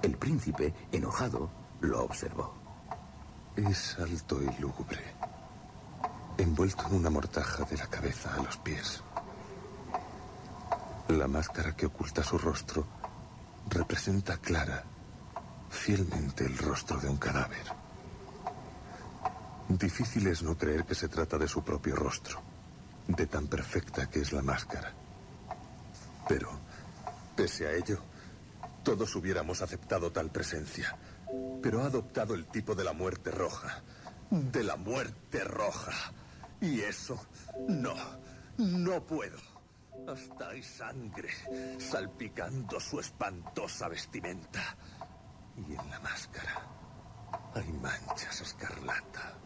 El príncipe, enojado, lo observó.
Es alto y lúgubre, envuelto en una mortaja de la cabeza a los pies. La máscara que oculta su rostro representa clara, fielmente el rostro de un cadáver. Difícil es no creer que se trata de su propio rostro, de tan perfecta que es la máscara. Pero, pese a ello, todos hubiéramos aceptado tal presencia. Pero ha adoptado el tipo de la muerte roja. De la muerte roja. Y eso, no puedo. Hasta hay sangre salpicando su espantosa vestimenta. Y en la máscara hay manchas escarlata.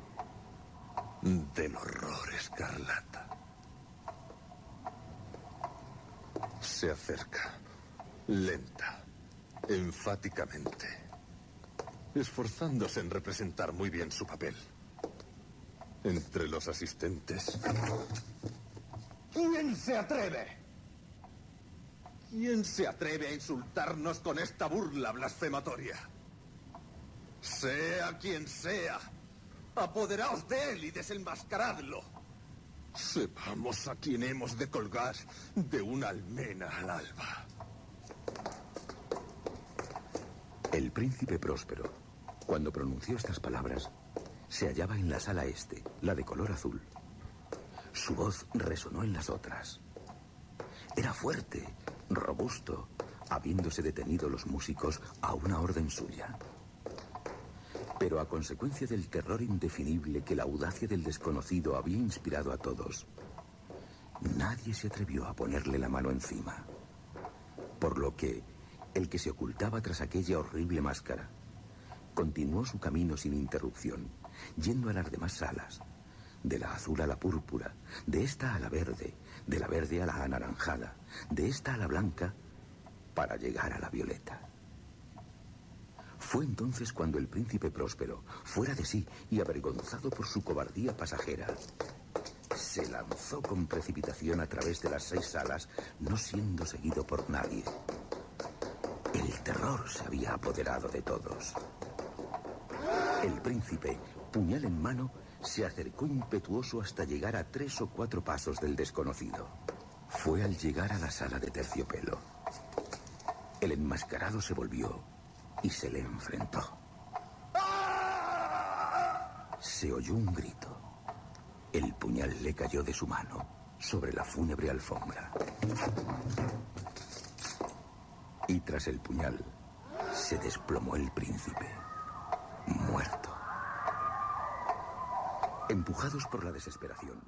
Del horror escarlata. Se acerca, lenta, enfáticamente, esforzándose en representar muy bien su papel. Entre los asistentes... ¿Quién se atreve? ¿Quién se atreve a insultarnos con esta burla blasfematoria? Sea quien sea, apoderaos de él y desenmascaradlo. Sepamos a quién hemos de colgar de una almena al alba.
El príncipe Próspero, cuando pronunció estas palabras, se hallaba en la sala este, la de color azul. Su voz resonó en las otras. Era fuerte, robusto, habiéndose detenido los músicos a una orden suya. Pero a consecuencia del terror indefinible que la audacia del desconocido había inspirado a todos, nadie se atrevió a ponerle la mano encima. Por lo que el que se ocultaba tras aquella horrible máscara continuó su camino sin interrupción, yendo a las demás salas, de la azul a la púrpura, de esta a la verde, de la verde a la anaranjada, de esta a la blanca, para llegar a la violeta. Fue entonces cuando el príncipe Próspero, fuera de sí y avergonzado por su cobardía pasajera, se lanzó con precipitación a través de las 6 salas, no siendo seguido por nadie. El terror se había apoderado de todos. El príncipe, puñal en mano, se acercó impetuoso hasta llegar a 3 o 4 pasos del desconocido. Fue al llegar a la sala de terciopelo. El enmascarado se volvió y se le enfrentó. Se oyó un grito. El puñal le cayó de su mano sobre la fúnebre alfombra. Y tras el puñal se desplomó el príncipe, muerto. Empujados por la desesperación,